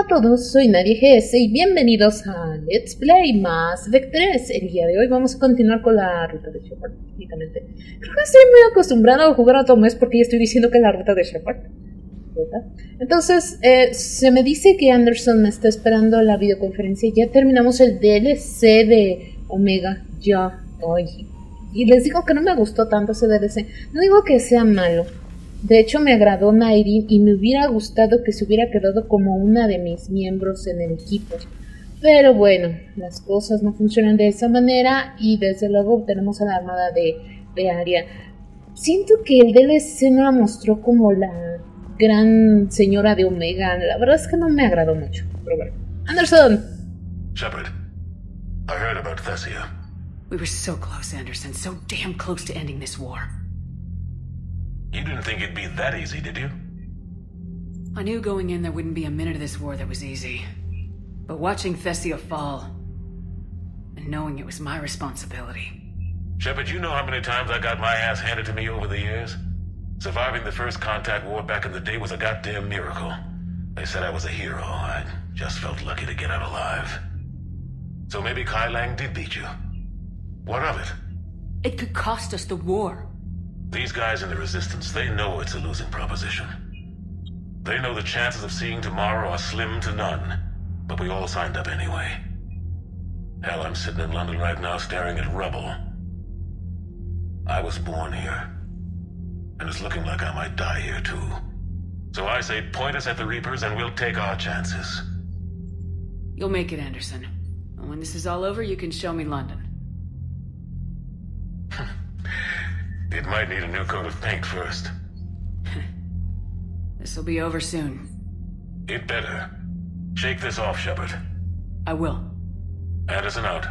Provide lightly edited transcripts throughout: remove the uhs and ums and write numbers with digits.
a todos, soy NadiaGs y bienvenidos a Let's Play Mass Effect 3. El día de hoy vamos a continuar con la ruta de Shepard, técnicamente. Creo que estoy muy acostumbrado a jugar a Otome porque ya estoy diciendo que es la ruta de Shepard, ¿verdad? Entonces, se me dice que Anderson me está esperando la videoconferencia. Ya terminamos el DLC de Omega, ya. Ay. Y les digo que no me gustó tanto ese DLC. No digo que sea malo. De hecho, me agradó Nairin y me hubiera gustado que se hubiera quedado como una de mis miembros en el equipo. Pero bueno, las cosas no funcionan de esa manera y desde luego tenemos a la armada de Aria. Siento que el DLC no la mostró como la gran señora de Omega. La verdad es que no me agradó mucho. Pero bueno. Anderson! Shepard, I heard about Thessia. We were so close, Anderson. So damn close to ending this war. You didn't think it'd be that easy, did you? I knew going in there wouldn't be a minute of this war that was easy. But watching Thessia fall, and knowing it was my responsibility. Shepard, you know how many times I got my ass handed to me over the years? Surviving the first contact war back in the day was a goddamn miracle. They said I was a hero. I just felt lucky to get out alive. So maybe Kai Lang did beat you. What of it? It could cost us the war. These guys in the Resistance, they know it's a losing proposition. They know the chances of seeing tomorrow are slim to none, but we all signed up anyway. Hell, I'm sitting in London right now staring at rubble. I was born here, and it's looking like I might die here too. So I say point us at the Reapers and we'll take our chances. You'll make it, Anderson. And when this is all over, you can show me London. It might need a new coat of paint first. This'll be over soon. It better. Shake this off, Shepard. I will. Anderson out.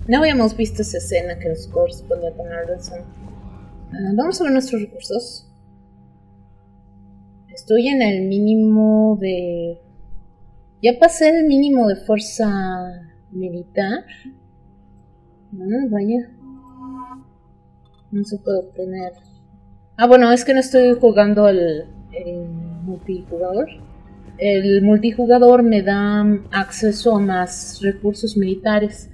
No habíamos visto esa escena que nos correspondía con Anderson. Vamos a ver nuestros recursos. Estoy en el mínimo de... Ya pasé el mínimo de fuerza militar. Vaya. No se puede obtener. Bueno, es que no estoy jugando el multijugador. El multijugador me da acceso a más recursos militares.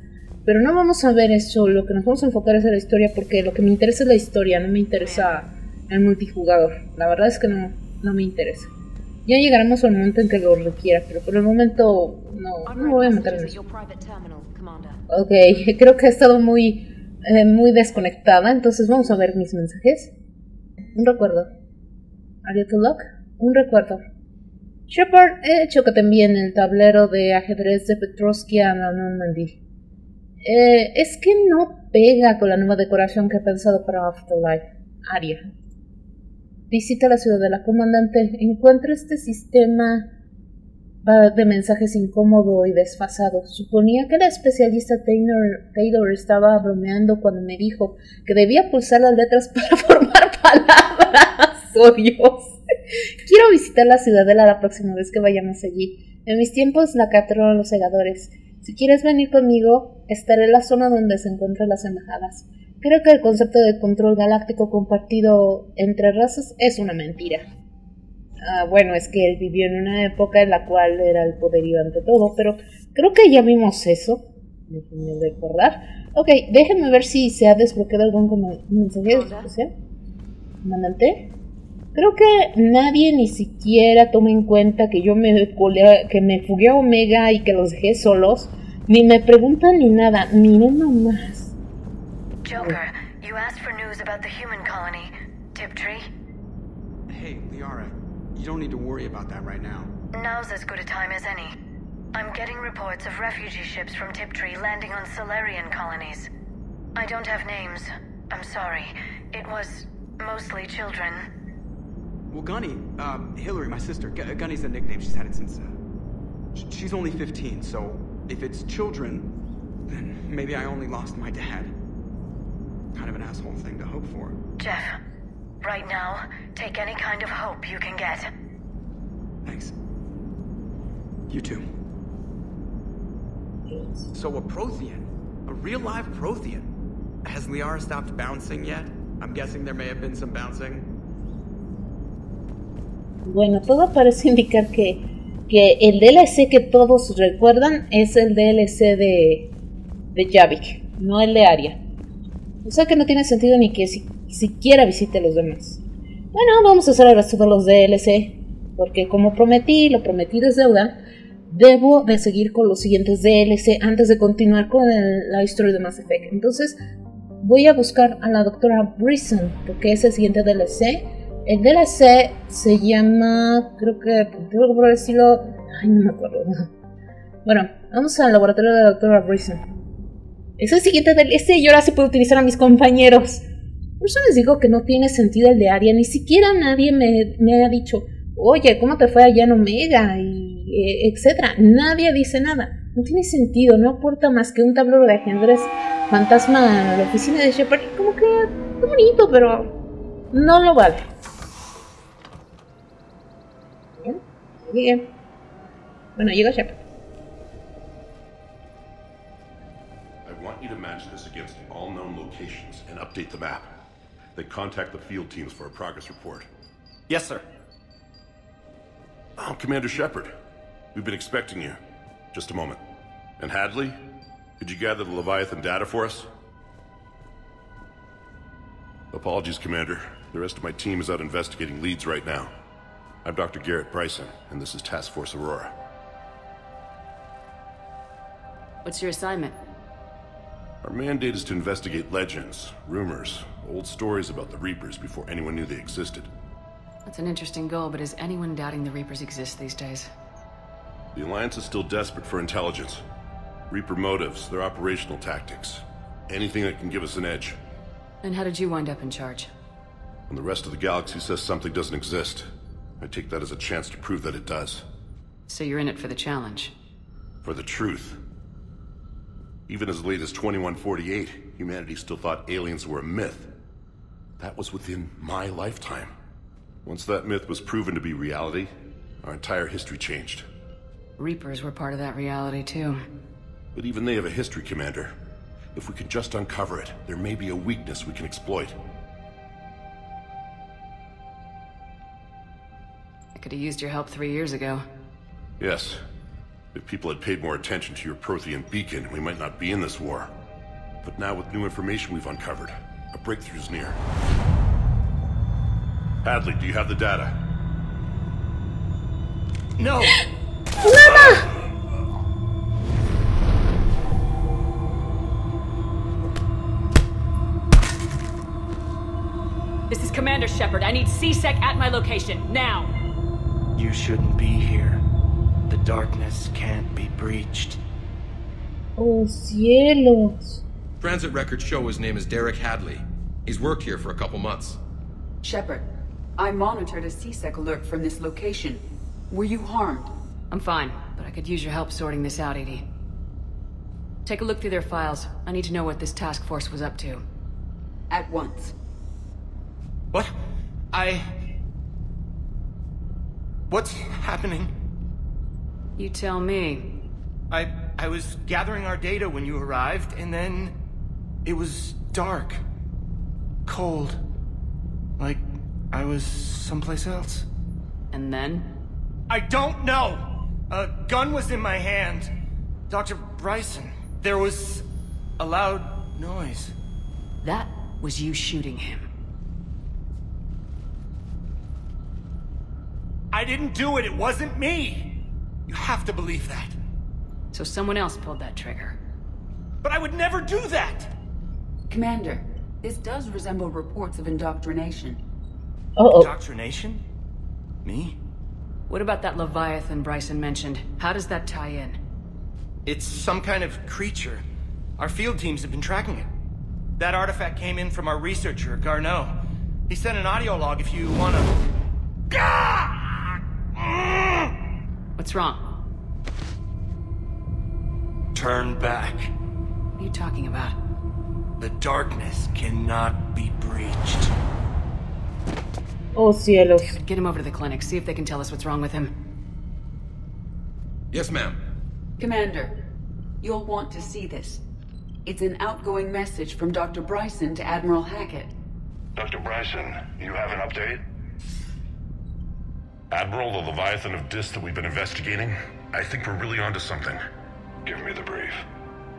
Pero no vamos a ver eso. Lo que nos vamos a enfocar es en la historia, porque lo que me interesa es la historia. No me interesa el multijugador. La verdad es que no me interesa. Ya llegaremos al momento en que lo requiera, pero por el momento no me voy a meter en eso. Ok, creo que he estado muy desconectada, entonces vamos a ver mis mensajes. Un recuerdo. Aria to Lock. Un recuerdo. Shepard, he hecho que te envíen el tablero de ajedrez de Petrovsky a la Normandy. Es que no pega con la nueva decoración que he pensado para Afterlife. Aria. Visita la ciudadela, comandante. Encuentra este sistema de mensajes incómodo y desfasado. Suponía que la especialista Taylor estaba bromeando cuando me dijo que debía pulsar las letras para formar palabras. ¡Oh, Dios! Quiero visitar la ciudadela la próxima vez que vayamos allí. En mis tiempos la capturaron los segadores. Si quieres venir conmigo, estaré en la zona donde se encuentran las embajadas. Creo que el concepto de control galáctico compartido entre razas es una mentira. Bueno, es que él vivió en una época en la cual era el poderío ante todo, pero creo que ya vimos eso. Déjenme recordar. Ok, déjenme ver si se ha desbloqueado algún mensaje especial. Comandante. Creo que nadie ni siquiera toma en cuenta que yo me fugué a Omega y que los dejé solos. Ni me preguntan ni nada. Miren nomás. Joker, you asked for news about the human colony, Tiptree. Hey, Liara, you don't need to worry about that right now. Now's as good a time as any. I'm getting reports of refugee ships from Tiptree landing on Solarian colonies. I don't have names. I'm sorry. It was mostly children. Well, Gunny, Hillary, my sister, Gunny's the nickname. She's had it since, she's only 15, so if it's children, then maybe I only lost my dad. Kind of an asshole thing to hope for. Jeff, right now, take any kind of hope you can get. Thanks. You too. So a Prothean, a real live Prothean. Has Liara stopped bouncing yet? I'm guessing there may have been some bouncing. Bueno, todo parece indicar que el DLC que todos recuerdan es el DLC de Javik, no el de Aria. O sea que no tiene sentido ni que siquiera visite los demás. Bueno, vamos a hacer el resto de los DLC, porque como prometí, lo prometido es deuda. Debo de seguir con los siguientes DLC antes de continuar con la historia de Mass Effect. Entonces voy a buscar a la doctora Brisson, porque es el siguiente DLC. El DLC se llama, creo que por decirlo, ay, no me acuerdo. Bueno, vamos al laboratorio de la doctora Brisson. Es el siguiente DLC y ahora sí puedo utilizar a mis compañeros. Por eso les digo que no tiene sentido el de Aria. Ni siquiera nadie me ha dicho, oye, ¿cómo te fue allá en Omega? Y etcétera. Nadie dice nada. No tiene sentido, no aporta más que un tablero de ajedrez fantasma en la oficina de Shepard. Como que es bonito, pero no lo vale. Bien, bien. Bueno, llega Shepard. I want you to match this against all known locations and update the map. Then contact the field teams for a progress report. Yes, sir. Oh, Commander Shepard. We've been expecting you. Just a moment. And Hadley? Could you gather the Leviathan data for us? Apologies, Commander. The rest of my team is out investigating leads right now. I'm Dr. Garrett Bryson, and this is Task Force Aurora. What's your assignment? Our mandate is to investigate legends, rumors, old stories about the Reapers before anyone knew they existed. That's an interesting goal, but is anyone doubting the Reapers exist these days? The Alliance is still desperate for intelligence. Reaper motives, their operational tactics. Anything that can give us an edge. And how did you wind up in charge? When the rest of the galaxy says something doesn't exist, I take that as a chance to prove that it does. So you're in it for the challenge? For the truth. Even as late as 2148, humanity still thought aliens were a myth. That was within my lifetime. Once that myth was proven to be reality, our entire history changed. Reapers were part of that reality, too. But even they have a history, Commander. If we can just uncover it, there may be a weakness we can exploit. I could have used your help 3 years ago. Yes. If people had paid more attention to your Prothean beacon, we might not be in this war. But now with new information we've uncovered, a breakthrough's near. Hadley, do you have the data? No! This is Commander Shepard. I need C-Sec at my location, now! You shouldn't be here. The darkness can't be breached. Oh, cielos. Transit records show his name is Derek Hadley. He's worked here for a couple months. Shepard, I monitored a C-Sec alert from this location. Were you harmed? I'm fine, but I could use your help sorting this out, Edie. Take a look through their files. I need to know what this task force was up to. At once. What? What's happening? You tell me. I was gathering our data when you arrived, and then it was dark. Cold. Like I was someplace else. And then? I don't know! A gun was in my hand. Dr. Bryson, there was a loud noise. That was you shooting him. I didn't do it, it wasn't me! You have to believe that. So someone else pulled that trigger. But I would never do that! Commander, this does resemble reports of indoctrination. Uh-oh. Indoctrination? Me? What about that Leviathan Bryson mentioned? How does that tie in? It's some kind of creature. Our field teams have been tracking it. That artifact came in from our researcher, Garneau. He sent an audio log if you wanna... What's wrong? Turn back. What are you talking about? The darkness cannot be breached. Oh, cielos. Get him over to the clinic, see if they can tell us what's wrong with him. Yes, ma'am. Commander, you'll want to see this. It's an outgoing message from Dr. Bryson to Admiral Hackett. Dr. Bryson, you have an update? Admiral, the Leviathan of Dis that we've been investigating, I think we're really onto something. Give me the brief.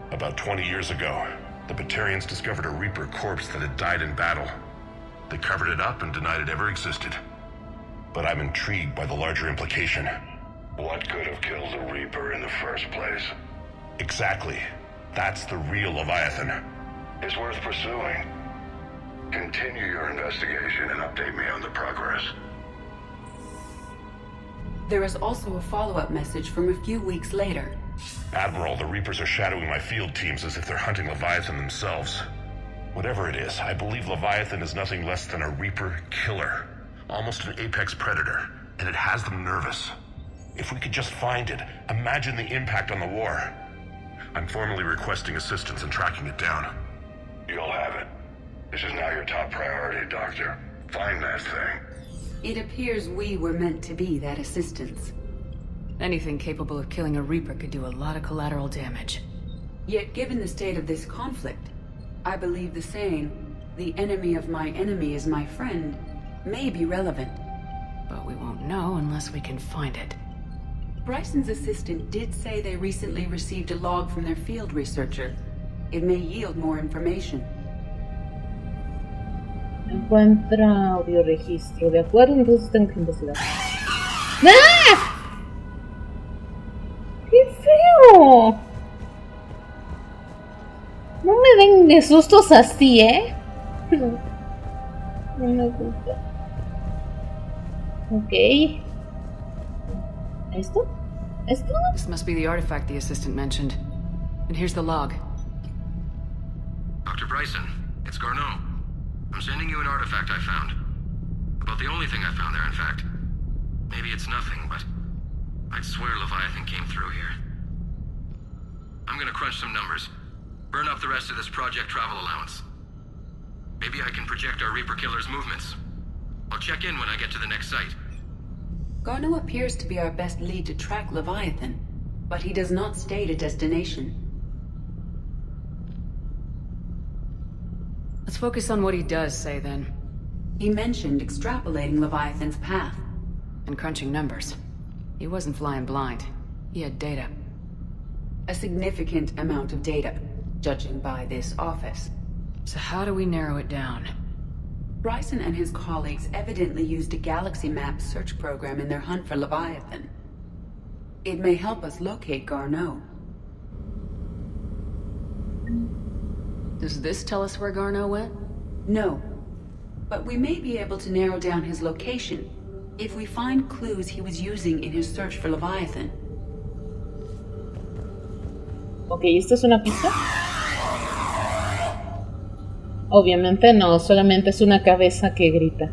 About 20 years ago, the Batarians discovered a Reaper corpse that had died in battle. They covered it up and denied it ever existed. But I'm intrigued by the larger implication. What could have killed the Reaper in the first place? Exactly. That's the real Leviathan. It's worth pursuing. Continue your investigation and update me on the progress. There is also a follow-up message from a few weeks later. Admiral, the Reapers are shadowing my field teams as if they're hunting Leviathan themselves. Whatever it is, I believe Leviathan is nothing less than a Reaper killer. Almost an apex predator, and it has them nervous. If we could just find it, imagine the impact on the war. I'm formally requesting assistance in tracking it down. You'll have it. This is now your top priority, Doctor. Find that thing. It appears we were meant to be that assistance. Anything capable of killing a Reaper could do a lot of collateral damage. Yet given the state of this conflict, I believe the saying, "The enemy of my enemy is my friend," may be relevant. But we won't know unless we can find it. Bryson's assistant did say they recently received a log from their field researcher. It may yield more information. Encuentra audio registro. De acuerdo, entonces tengo que investigar. ¡Ah! ¡Qué feo! No me den de sustos así, ¿eh? No me gusta. Ok. ¿Esto? ¿Esto? This must be the artifact the assistant mentioned. And here's the log. Dr. Bryson, it's Garneau. I'm sending you an artifact I found. About the only thing I found there, in fact. Maybe it's nothing, but I'd swear Leviathan came through here. I'm gonna crunch some numbers. Burn up the rest of this project travel allowance. Maybe I can project our Reaper killer's movements. I'll check in when I get to the next site. Garneau appears to be our best lead to track Leviathan, but he does not state a destination. Let's focus on what he does say, then. He mentioned extrapolating Leviathan's path. And crunching numbers. He wasn't flying blind. He had data. A significant amount of data, judging by this office. So how do we narrow it down? Bryson and his colleagues evidently used a galaxy map search program in their hunt for Leviathan. It may help us locate Garneau. Does this tell us where Garneau went? No. But we may be able to narrow down his location if we find clues he was using in his search for Leviathan. Ok, ¿esto es una pista? Obviamente no, solamente es una cabeza que grita.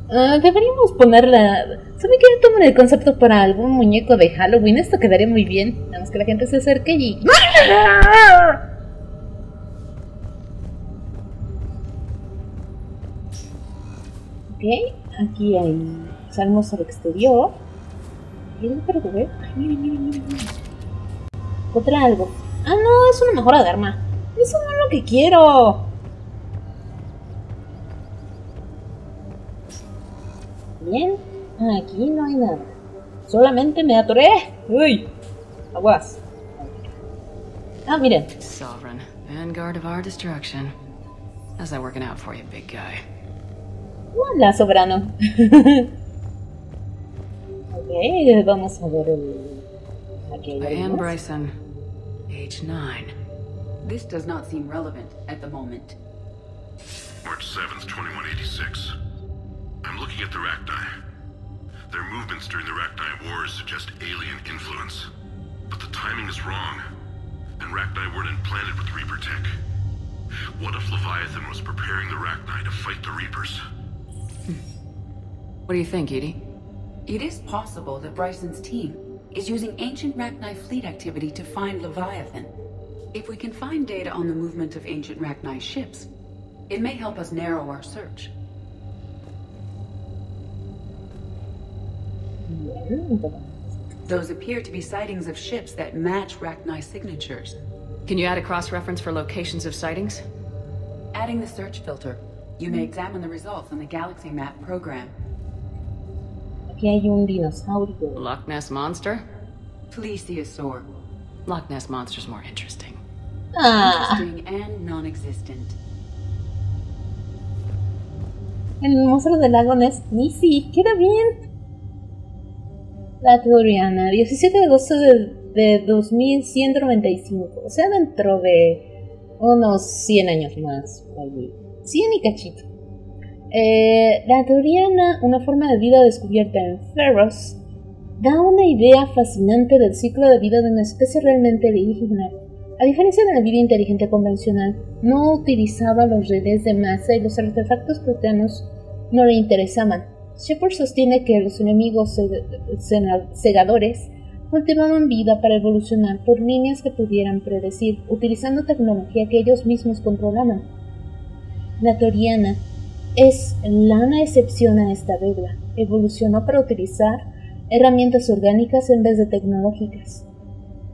Deberíamos ponerla... ¿Sabe qué? Tomen el concepto para algún muñeco de Halloween. Esto quedaría muy bien. Nada más que la gente se acerque y... Ok, aquí hay... Salimos al exterior. Miren, pero que ver. Miren. Encontré algo. Ah, no, es una mejora de arma. Eso no es lo que quiero. Bien, aquí no hay nada. Solamente me atoré. Uy, aguas. Ah, miren. Sovereign, vanguard of our destruction. How's that working out for you, big guy? Hola, soberano. Ok, vamos a ver el... Aquí hay Diane Bryson, age 9. This does not seem relevant at the moment. March 7th, 2186. I'm looking at the Rachni. Their movements during the Rachni Wars suggest alien influence. But the timing is wrong. And Rachni weren't implanted with Reaper tech. What if Leviathan was preparing the Rachni to fight the Reapers? What do you think, Edie? It is possible that Bryson's team is using ancient Rachni fleet activity to find Leviathan. If we can find data on the movement of ancient Rachni ships, it may help us narrow our search. Those appear to be sightings of ships that match Rachni signatures. Can you add a cross-reference for locations of sightings? Adding the search filter, you may examine the results on the galaxy map program. Aquí aquí hay un dinosaurio. Loch Ness Monster? Plesiosaur. Loch Ness Monster's more interesting. Ah, Interesting and non-existent. el monstruo del lago Ness. Nisi, queda bien. La Toriana, 17 de agosto de 2195. O sea, dentro de unos 100 años más. 100 y cachito. La Toriana, una forma de vida descubierta en Ferros, da una idea fascinante del ciclo de vida de una especie realmente alienígena. A diferencia de la vida inteligente convencional, no utilizaba los relés de masa y los artefactos proteanos no le interesaban. Shepard sostiene que los enemigos segadores cultivaban vida para evolucionar por líneas que pudieran predecir, utilizando tecnología que ellos mismos controlaban. La Toriana es la excepción a esta regla. Evolucionó para utilizar herramientas orgánicas en vez de tecnológicas.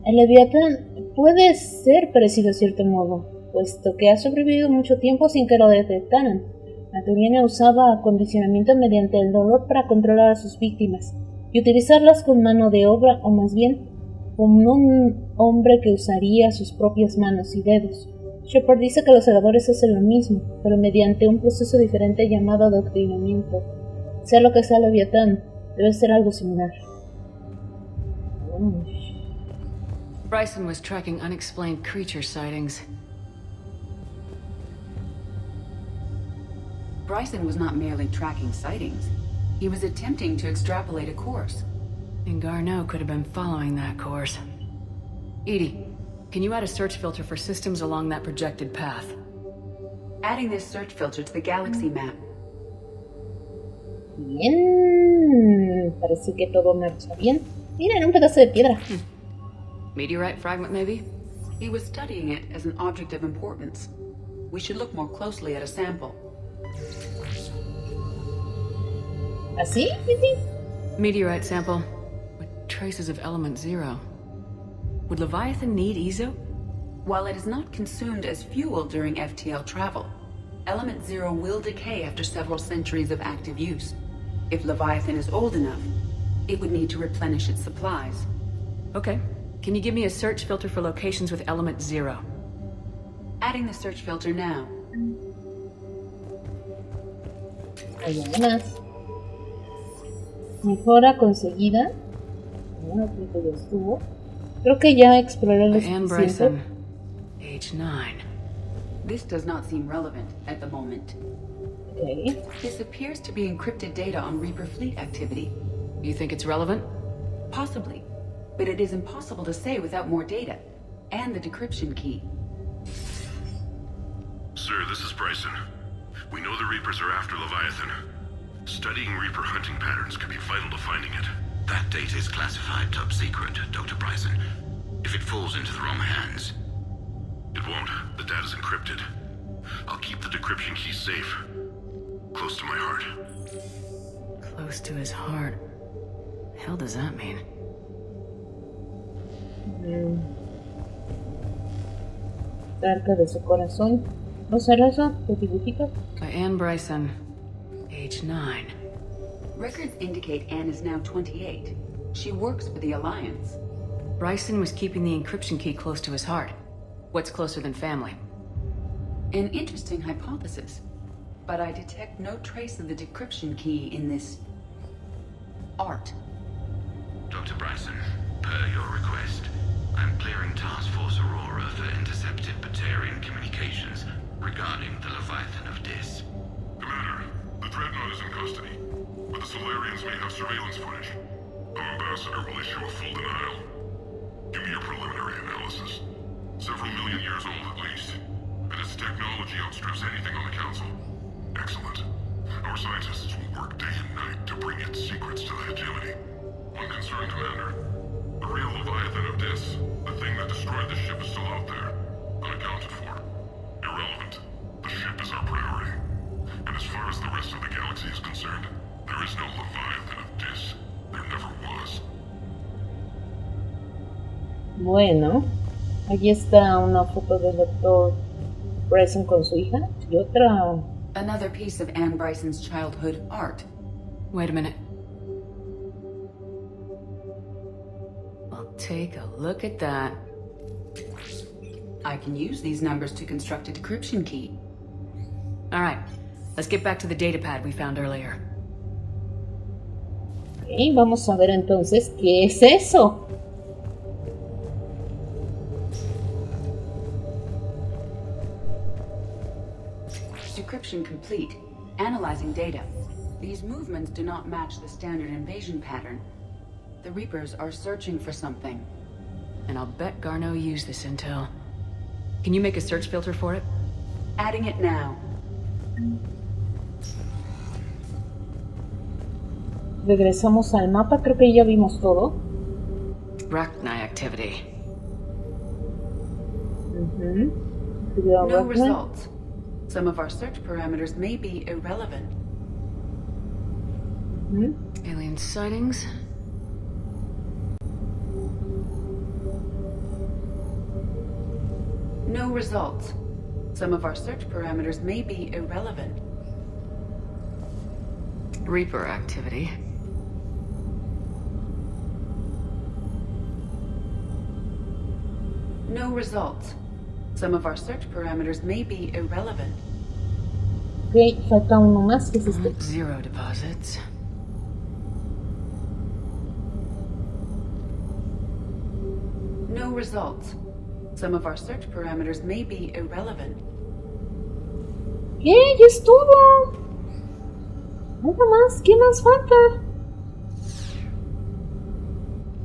El Leviatán puede ser parecido a cierto modo, puesto que ha sobrevivido mucho tiempo sin que lo detectaran. La Toriana usaba acondicionamiento mediante el dolor para controlar a sus víctimas y utilizarlas con mano de obra, o más bien como un hombre que usaría sus propias manos y dedos. Shepard dice que los segadores hacen lo mismo, pero mediante un proceso diferente llamado adoctrinamiento. Sea lo que sea Leviatán, debe ser algo similar. Bryson was tracking unexplained creature sightings. Bryson was not merely tracking sightings. He was attempting to extrapolate a course. And Garneau could have been following that course. Edie, can you add a search filter for systems along that projected path? Adding this search filter to the galaxy map. Bien, parece que todo marcha bien. Miren, un pedazo de piedra. Meteorite fragment, maybe? He was studying it as an object of importance. We should look more closely at a sample. ¿Así? ¿Sí? Meteorite sample with traces of element 0. Would Leviathan need ESO? While it is not consumed as fuel during FTL travel, element 0 will decay after several centuries of active use. If Leviathan is old enough, it would need to replenish its supplies. Okay. Can you give me a search filter for locations with element 0? Adding the search filter now. Hay más. Mejora conseguida. Bueno, creo que ya estuvo. Creo que ya exploré lo Anne suficiente. Bryson, age 9. This does not seem relevant at the moment. Okay. This appears to be encrypted data on Reaper fleet activity. You think it's relevant? Possibly, but it is impossible to say without more data, and the decryption key. Sir, this is Bryson. We know the Reapers are after Leviathan. Studying Reaper hunting patterns could be vital to finding it. That data is classified top secret, Dr. Bryson. If it falls into the wrong hands... It won't. The data's encrypted. I'll keep the decryption key safe. Close to my heart. Close to his heart. The hell does that mean? Cerca de su corazón. ¿No será eso? ¿Qué significa? By Anne Bryson, age 9. Records indicate Anne is now 28. She works for the Alliance. Bryson was keeping the encryption key close to his heart. What's closer than family? An interesting hypothesis, but I detect no trace of the decryption key in this... art. Dr. Bryson, per your request, I'm clearing Task Force Aurora for intercepted Batarian communications regarding the Leviathan of Dis. Commander, the Dreadnought is in custody, but the Solarians may have surveillance footage. Our ambassador will issue a full denial. Give me your preliminary analysis. Several million years old at least, and its technology outstrips anything on the Council. Excellent. Our scientists will work day and night to bring its secrets to the hegemony. One concern, Commander. The real Leviathan of Dis, the thing that destroyed the ship, is still out there, unaccounted for. Irrelevant. The ship is our priority. And as far as the rest of the galaxy is concerned, there is no Leviathan of Dis. There never was. Bueno, aquí está una foto del Dr. Bryson con su hija y otra. Another piece of Anne Bryson's childhood art. Wait a minute. take a look at that. I can use these numbers to construct a decryption key. All right, let's get back to the datapad we found earlier. Ok, vamos a ver entonces qué es eso. Decryption complete. Analyzing data. These movements do not match the standard invasion pattern. The Reapers are searching for something. And I'll bet Garneau used this intel. Can you make a search filter for it? Adding it now. Regresamos al mapa, creo que ya vimos todo. Rachni activity. No results. Some of our search parameters may be irrelevant. Alien sightings. No results. Some of our search parameters may be irrelevant. Reaper activity. No results. Some of our search parameters may be irrelevant. Ok, falta uno más, que es este. Zero deposits. No results. Some of our search parameters may be irrelevant. ¿Qué? ¡Ya estuvo! Nada más, ¿qué más falta?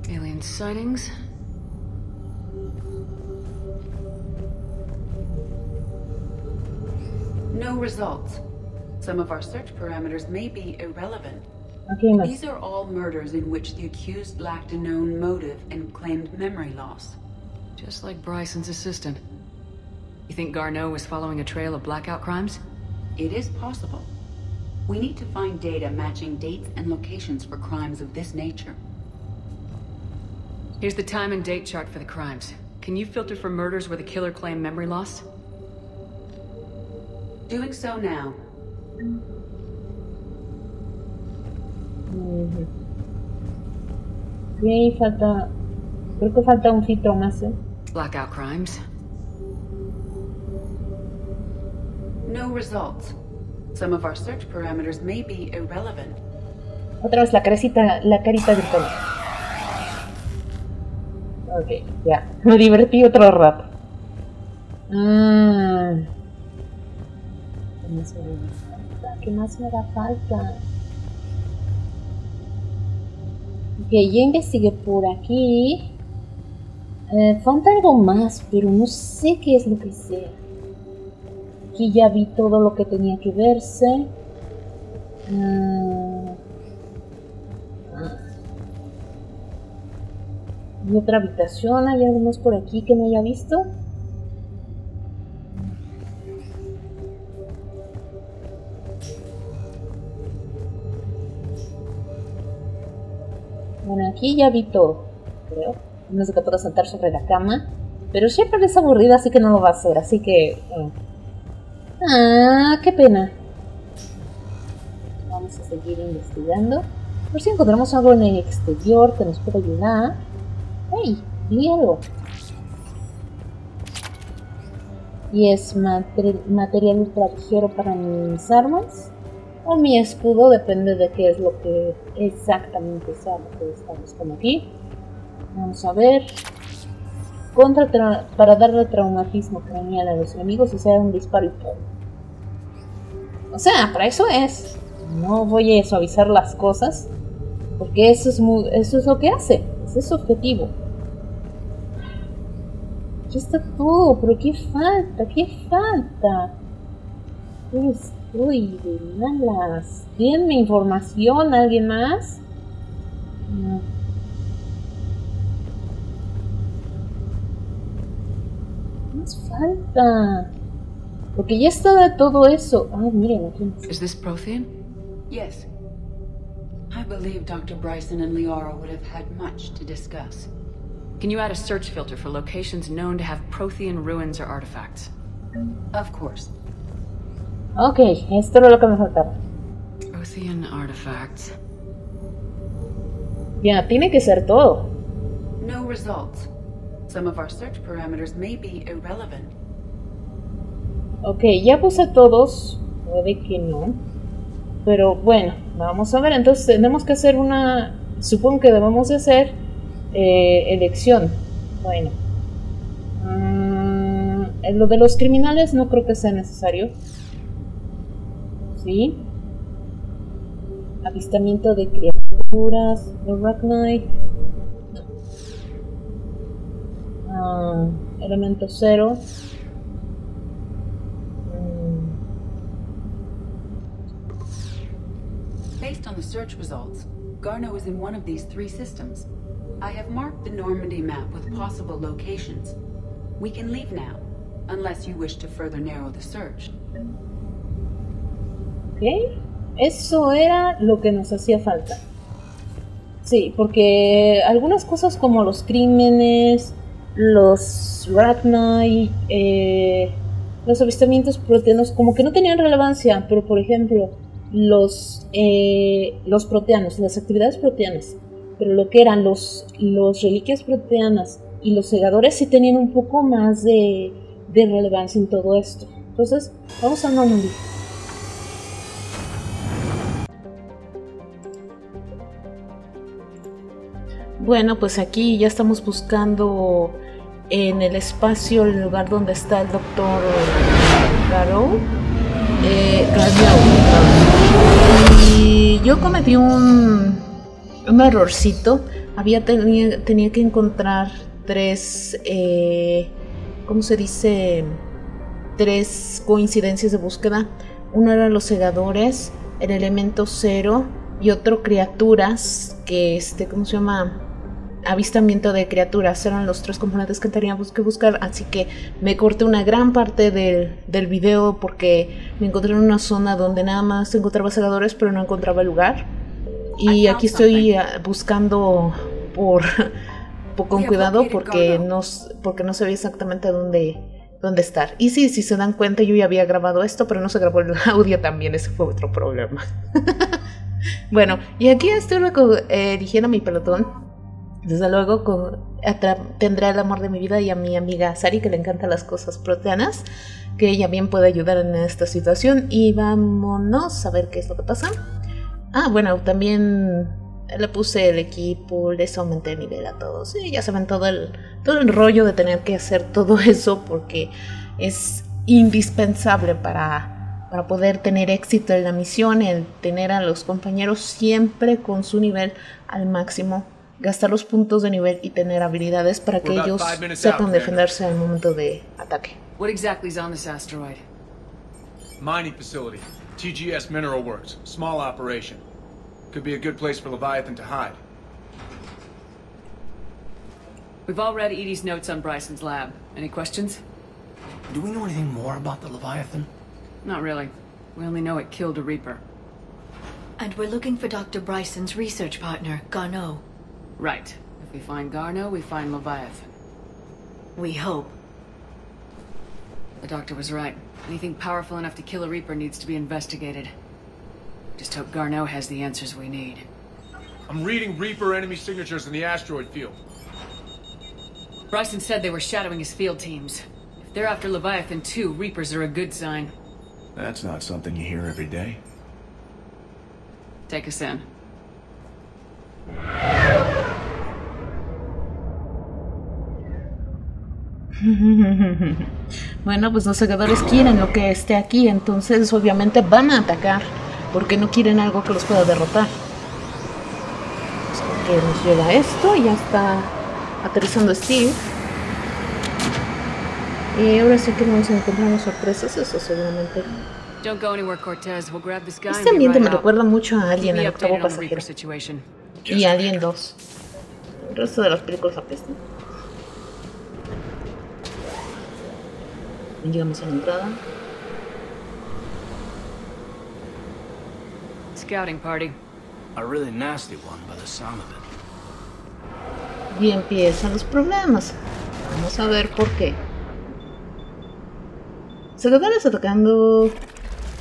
Alien sightings. No results. Some of our search parameters may be irrelevant. Okay, más. These are all murders in which the accused lacked a known motive and claimed memory loss. Just like Bryson's assistant. You think Garneau was following a trail of blackout crimes? It is possible. We need to find data matching dates and locations for crimes of this nature. Here's the time and date chart for the crimes. Can you filter for murders where the killer claimed memory loss? Doing so now. Sí, falta... Creo que falta un filtro más, ¿eh? Blackout crimes. No results. Some of our search parameters may be irrelevant. Otra vez la carita del Tony. Ok, ya. Me divertí otro rato. ¿Qué más me da falta? Ok, ya investigué por aquí. Falta algo más, pero no sé qué es lo que sea. Aquí ya vi todo lo que tenía que verse. Y otra habitación, ¿hay algo más por aquí que no haya visto? Bueno, aquí ya vi todo, creo. No sé que puedo sentar sobre la cama. Pero Shepard es aburrida, así que no lo va a hacer, así que... qué pena. Vamos a seguir investigando. Por si encontramos algo en el exterior que nos pueda ayudar. ¡Hey! Vi algo. Y es material ultra ligero para mis armas. O mi escudo, depende de qué es lo que exactamente sea lo que estamos con aquí. Vamos a ver. Para darle traumatismo craneal a los enemigos y sea un disparo y todo. O sea, para eso es. No voy a suavizar las cosas. Porque eso es lo que hace. Ese es su objetivo. Ya está todo. Pero ¿qué falta? ¿Qué falta? Uy, de malas. ¿Denme información? ¿Alguien más? No. ¿Qué más falta? Porque ya está de todo eso. Ay, miren aquí. Is this Prothean? Yes. I believe Dr. Bryson and Liara would have had much to discuss. Can you add a search filter for locations known to have Prothean ruins or artifacts? Of course. Ok, esto era lo que me faltaba. Prothean artifacts. Ya, tiene que ser todo. No results. Some of our search parameters may be irrelevant. Ok, ya puse todos. Puede que no. Pero bueno, vamos a ver. Entonces tenemos que hacer una... Supongo que debemos de hacer elección. Bueno. Lo de los criminales no creo que sea necesario. Sí. Avistamiento de criaturas. Arachnite. Elemento 0. Based on the search results, Garneau is in one of these 3 systems. I have marked the Normandy map with possible locations. We can leave now, unless you wish to further narrow the search. Ok, eso era lo que nos hacía falta. Sí, porque algunas cosas como los crímenes, los Arachnite, los avistamientos proteanos como que no tenían relevancia, pero por ejemplo los proteanos, las actividades proteanas, pero lo que eran los reliquias proteanas y los segadores sí tenían un poco más de relevancia en todo esto. Entonces vamos a Normandy. Bueno, pues aquí ya estamos buscando en el espacio el lugar donde está el doctor Garneau. Y yo cometí un errorcito. Tenía que encontrar 3, ¿cómo se dice? 3 coincidencias de búsqueda. Uno eran los segadores, el elemento 0 y otro criaturas, que ¿cómo se llama? Avistamiento de criaturas. Eran los 3 componentes que teníamos que buscar, así que me corté una gran parte del video porque me encontré en una zona donde nada más encontraba segadores pero no encontraba el lugar, y aquí estoy buscando con cuidado porque no sabía exactamente dónde estar. Y sí, si se dan cuenta, yo ya había grabado esto pero no se grabó el audio también, ese fue otro problema. Bueno, y aquí estoy dirigiendo mi pelotón. Desde luego tendré el amor de mi vida y a mi amiga Sari, que le encantan las cosas proteanas, que ella bien puede ayudar en esta situación. Y vámonos a ver qué es lo que pasa. Bueno, también le puse el equipo, les aumenté el nivel a todos. Y ya saben todo el rollo de tener que hacer todo eso, porque es indispensable para poder tener éxito en la misión, el tener a los compañeros siempre con su nivel al máximo, gastar los puntos de nivel y tener habilidades para que ellos sepan defenderse al momento de ataque. What exactly is on this asteroid? Mining facility. TGS Mineral Works. Small operation. Could be a good place for Leviathan to hide. We've all read Edie's notes on Bryson's lab. Any questions? Do we know anything more about the Leviathan? Not really. We only know it killed a Reaper. And we're looking for Dr. Bryson's research partner, Garneau. Right. If we find Garneau, we find Leviathan. We hope. The doctor was right. Anything powerful enough to kill a Reaper needs to be investigated. Just hope Garneau has the answers we need. I'm reading Reaper enemy signatures in the asteroid field. Bryson said they were shadowing his field teams. If they're after Leviathan too, Reapers are a good sign. That's not something you hear every day. Take us in. Bueno, pues los segadores quieren lo que esté aquí, entonces obviamente van a atacar porque no quieren algo que los pueda derrotar. Pues que nos llega esto, ya está aterrizando Steve. Y ahora sí que vamos a encontrar unas sorpresas, eso seguramente. Este ambiente me recuerda mucho a Alien, el octavo pasajero. Y Alien 2. El resto de las películas apestan. Llegamos a la entrada. Scouting party. A really nasty one by the sound of it. Y empiezan los problemas. Vamos a ver por qué. Segadores atacando.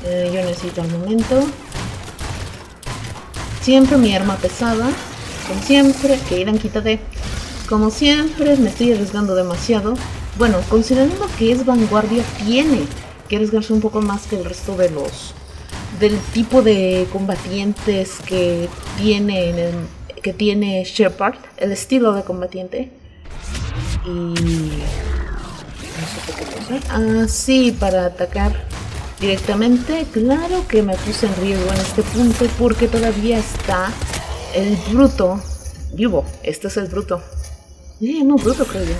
Yo necesito al momento. Siempre mi arma pesada. Como siempre. Que irán, quítate. Como siempre, me estoy arriesgando demasiado. Bueno, considerando que es vanguardia, tiene que arriesgarse un poco más que el resto de del tipo de combatientes que tiene Shepard, el estilo de combatiente. Y no sé por qué cosa. Ah, sí, para atacar directamente. Claro que me puse en riesgo en este punto porque todavía está el bruto vivo. Este es el bruto. No, bruto creo yo.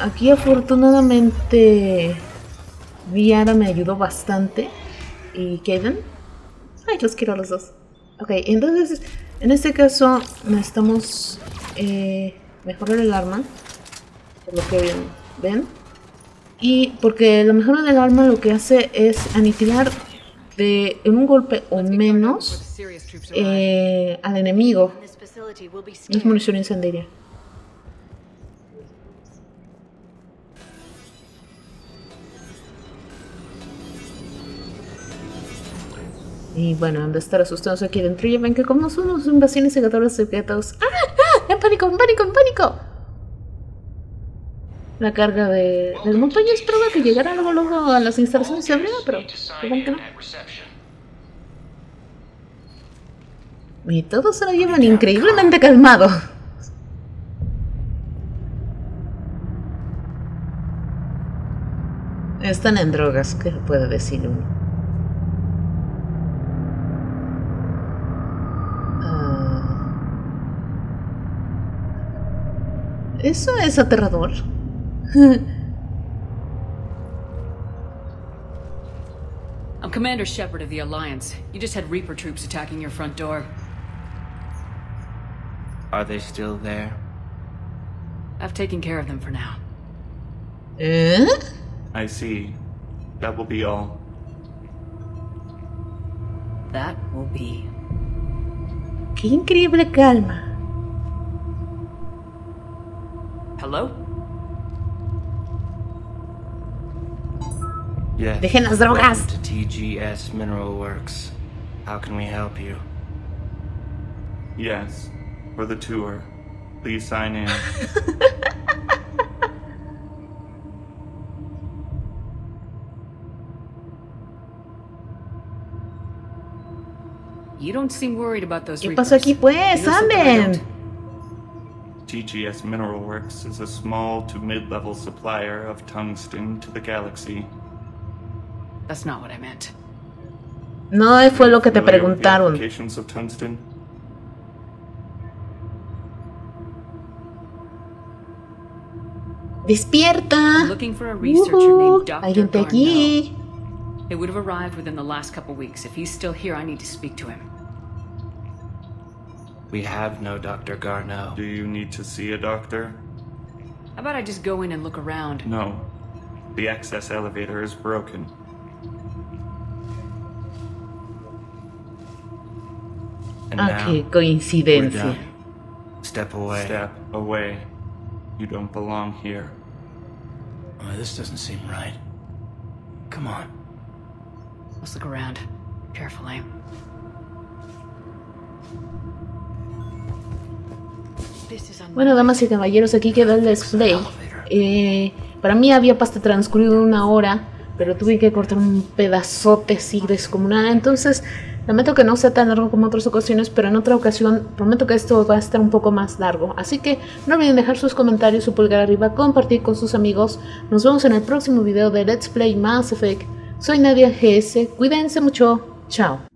Aquí afortunadamente Viara me ayudó bastante. ¿Y Kaden? Ay, los quiero a los dos. Ok, entonces en este caso necesitamos mejorar el arma, por lo que ven. Y porque la mejora del arma lo que hace es aniquilar en un golpe o menos al enemigo. No es munición incendiaria. Y bueno, han de estar asustados aquí dentro. Ya ven que como son unos invasiones y gatores secretos. ¡Ah! ¡En pánico, en pánico, en pánico! La carga del montaña esperaba que llegara luego a las instalaciones de abriga, pero supongo que no. Y todos se lo llevan increíblemente calmado. Están en drogas, ¿qué puede decir uno? Eso es aterrador. I'm Commander Shepard of the Alliance. You just had Reaper troops attacking your front door. Are they still there? I've taken care of them for now. I see. That will be all. That will be. Qué increíble calma. Hello? Yes. Dejen las drogas. Welcome to TGS Mineral Works. How can we help you? Yes, for the tour. Please sign in. You don't seem worried about those ¿Qué Reapers. pasó aquí pues? ¡Anden! TGS Mineral Works is a small to mid-level supplier of tungsten to the galaxy. That's not what I meant. No fue lo que te preguntaron. Applications of tungsten? ¡Despierta! I'm looking for a researcher named Dr. Hay gente aquí. It would have arrived within the last couple weeks. If he's still here, I need to speak to him. We have no Dr. Garneau. Do you need to see a doctor? How about I just go in and look around? No. The access elevator is broken. And qué coincidencia. Step away. Step away. You don't belong here. Oh, this doesn't seem right. Come on. Let's look around. Carefully. Bueno, damas y caballeros, aquí quedó el display. Para mí había transcurrido 1 hora, pero tuve que cortar un pedazote así descomunal. Entonces, lamento que no sea tan largo como otras ocasiones, pero en otra ocasión prometo que esto va a estar un poco más largo. Así que no olviden dejar sus comentarios, su pulgar arriba, compartir con sus amigos. Nos vemos en el próximo video de Let's Play Mass Effect. Soy NadiaGs, cuídense mucho, chao.